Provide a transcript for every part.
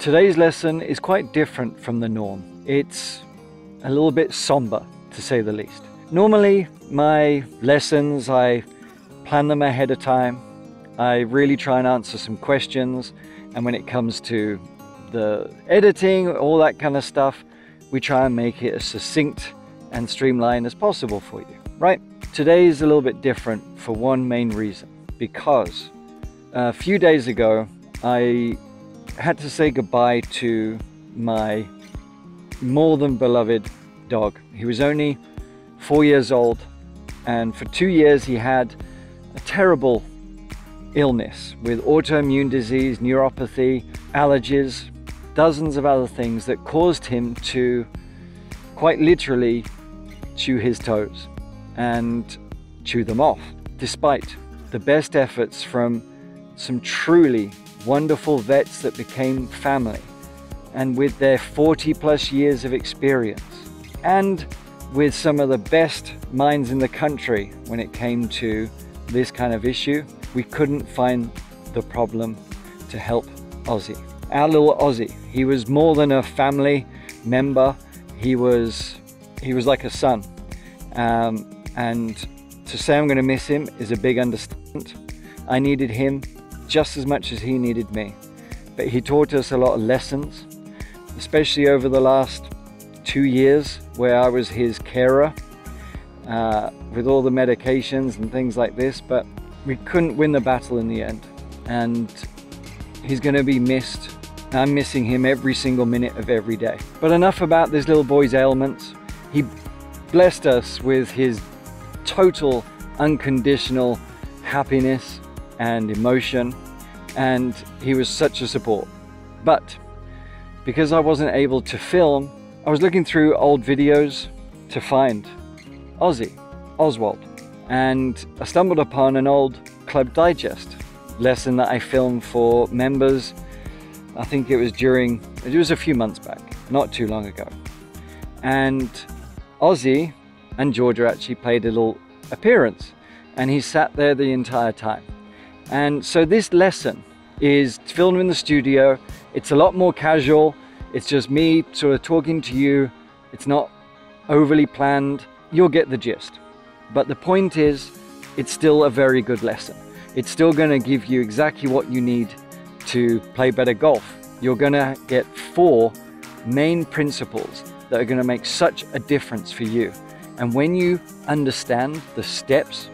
Today's lesson is quite different from the norm. It's a little bit somber, to say the least. Normally, my lessons, I plan them ahead of time. I really try and answer some questions, and when it comes to the editing, all that kind of stuff, we try and make it as succinct and streamlined as possible for you, right? Today is a little bit different for one main reason, because a few days ago, I had to say goodbye to my more than beloved dog. He was only 4 years old, and for 2 years he had a terrible illness with autoimmune disease, neuropathy, allergies, dozens of other things that caused him to quite literally chew his toes and chew them off, despite the best efforts from some truly wonderful vets that became family, and with their 40+ years of experience, and with some of the best minds in the country when it came to this kind of issue, we couldn't find the problem to help Ozzy. Our little Ozzy, he was more than a family member. He was like a son. And to say I'm going to miss him is a big understatement. I needed him just as much as he needed me. But he taught us a lot of lessons, especially over the last 2 years where I was his carer with all the medications and things like this, but we couldn't win the battle in the end. And he's going to be missed. I'm missing him every single minute of every day. But enough about this little boy's ailments. He blessed us with his total unconditional happiness and emotion, and he was such a support. But because I wasn't able to film, I was looking through old videos to find Oswald, and I stumbled upon an old Club Digest lesson that I filmed for members. I think it was a few months back, not too long ago. And Ozzy and Georgia actually played a little appearance, and he sat there the entire time. And so this lesson is filmed in the studio. It's a lot more casual. It's just me sort of talking to you. It's not overly planned. You'll get the gist. But the point is, it's still a very good lesson. It's still going to give you exactly what you need to play better golf. You're going to get 4 main principles that are going to make such a difference for you. And when you understand the steps,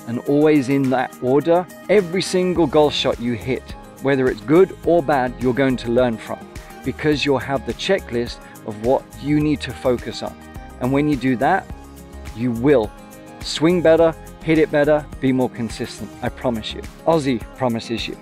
and always in that order, every single golf shot you hit, whether it's good or bad, you're going to learn from, because you'll have the checklist of what you need to focus on. And when you do that, you will swing better, hit it better, be more consistent. I promise you. Ozzy promises you.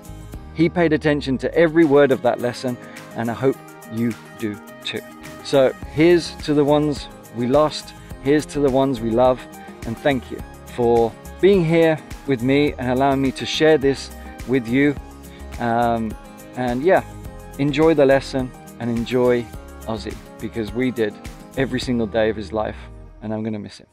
He paid attention to every word of that lesson, and I hope you do too. So here's to the ones we lost, here's to the ones we love, and thank you for being here with me and allowing me to share this with you. And yeah, enjoy the lesson and enjoy Ozzy, because we did every single day of his life, and I'm gonna miss him.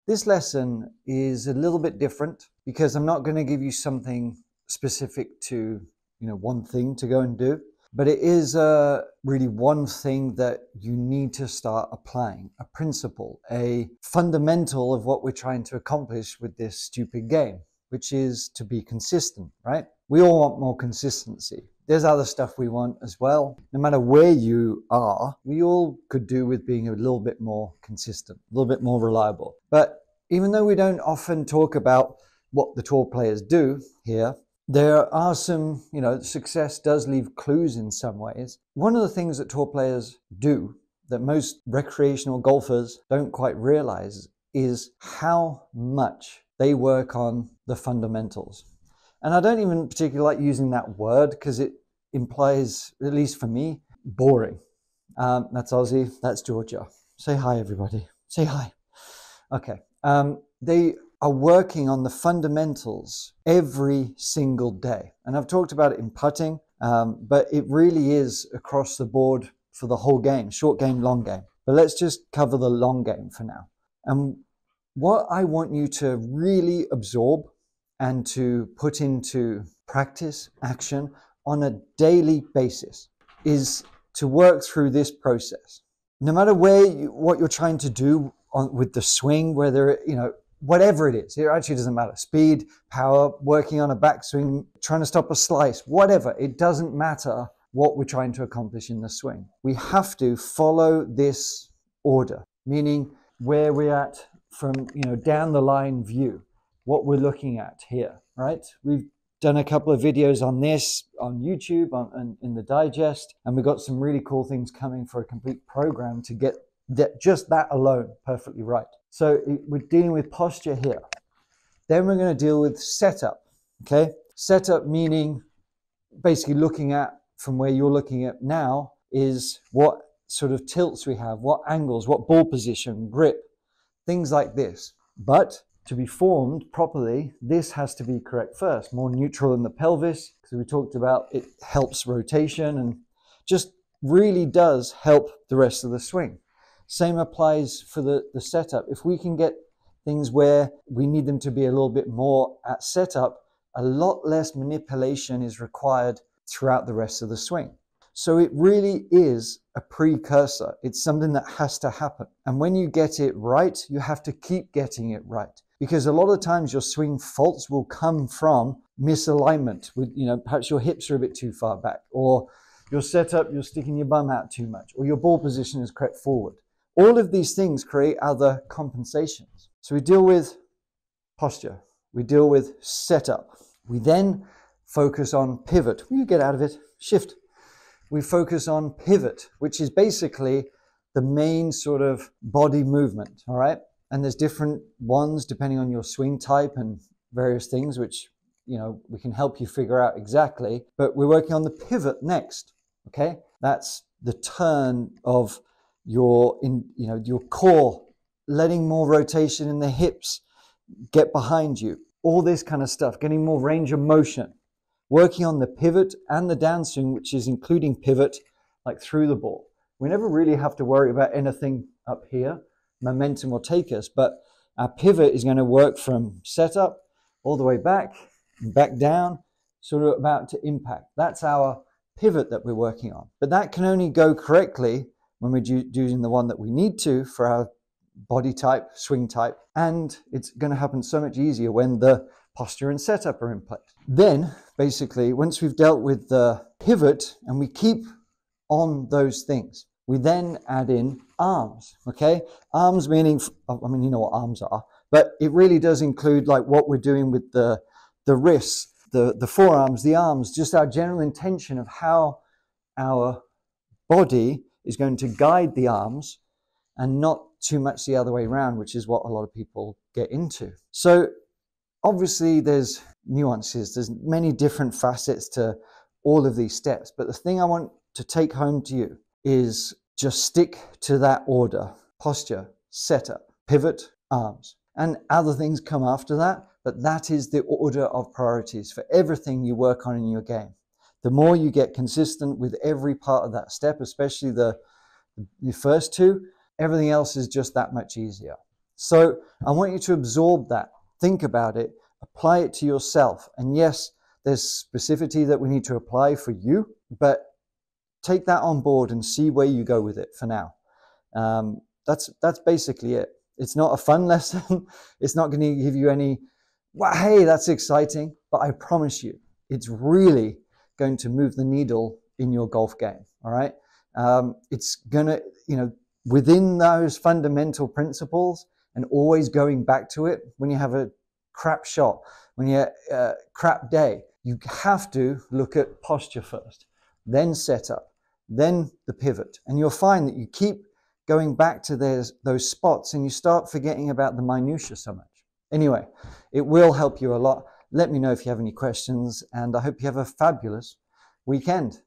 This lesson is a little bit different because I'm not going to give you something specific to, one thing to go and do, but it is really one thing that you need to start applying, a principle, a fundamental of what we're trying to accomplish with this stupid game, which is to be consistent, right? We all want more consistency. There's other stuff we want as well. No matter where you are, we all could do with being a little bit more consistent, a little bit more reliable. But even though we don't often talk about what the tour players do here, there are some, success does leave clues in some ways. One of the things that tour players do that most recreational golfers don't quite realize is how much they work on the fundamentals. And I don't even particularly like using that word because it implies, at least for me, boring. That's Ozzy, that's Georgia. Say hi, everybody. Say hi. Okay. They are working on the fundamentals every single day. And I've talked about it in putting, but it really is across the board for the whole game, short game, long game. But let's just cover the long game for now. And what I want you to really absorb and to put into practice, action on a daily basis is to work through this process. No matter what you're trying to do with the swing, whether, whatever it is, it actually doesn't matter. Speed, power, working on a backswing, trying to stop a slice, whatever. It doesn't matter what we're trying to accomplish in the swing. We have to follow this order, meaning where we're at from, down the line view, what we're looking at here, right? We've done a couple of videos on this on YouTube, in the digest, and we've got some really cool things coming for a complete program to get just that alone perfectly right. So we're dealing with posture here. Then we're going to deal with setup, okay? Setup meaning basically looking at, from where you're looking at now, is what sort of tilts we have, what angles, what ball position, grip, things like this. But to be formed properly, this has to be correct first. More neutral in the pelvis, because we talked about it helps rotation and just really does help the rest of the swing. Same applies for the setup. If we can get things where we need them to be a little bit more at setup, a lot less manipulation is required throughout the rest of the swing. So it really is a precursor. It's something that has to happen. And when you get it right, you have to keep getting it right. Because a lot of times your swing faults will come from misalignment with, perhaps your hips are a bit too far back, or your setup, you're sticking your bum out too much, or your ball position is crept forward. All of these things create other compensations. So we deal with posture. We deal with setup. We then focus on pivot. You get out of it. Shift. We focus on pivot, which is basically the main sort of body movement, all right? And there's different ones depending on your swing type and various things, which, we can help you figure out exactly. But we're working on the pivot next, okay? That's the turn of your core, letting more rotation in the hips get behind you, all this kind of stuff, getting more range of motion, working on the pivot and the downswing, which is including pivot, like through the ball. We never really have to worry about anything up here. Momentum will take us, but our pivot is going to work from setup all the way back down, sort of about to impact. That's our pivot that we're working on. But that can only go correctly when we're using the one that we need to for our body type, swing type, and it's going to happen so much easier when the posture and setup are in place. Then, basically, once we've dealt with the pivot and we keep on those things, we then add in arms, okay? Arms meaning, you know what arms are, but it really does include like what we're doing with the wrists, the forearms, the arms, just our general intention of how our body is going to guide the arms and not too much the other way around, which is what a lot of people get into. So obviously there's nuances, there's many different facets to all of these steps, but the thing I want to take home to you is just stick to that order: posture, setup, pivot, arms, and other things come after that, but that is the order of priorities for everything you work on in your game. The more you get consistent with every part of that step, especially the first two, everything else is just that much easier. So I want you to absorb that, think about it, apply it to yourself. And yes, there's specificity that we need to apply for you, but take that on board and see where you go with it for now. That's basically it. It's not a fun lesson. It's not going to give you any, wow, hey, that's exciting. But I promise you, it's really going to move the needle in your golf game. All right. It's going to, within those fundamental principles and always going back to it when you have a crap shot, when you have a crap day, you have to look at posture first, then setup, then the pivot. And you'll find that you keep going back to those spots and you start forgetting about the minutiae so much. Anyway, it will help you a lot. Let me know if you have any questions, and I hope you have a fabulous weekend.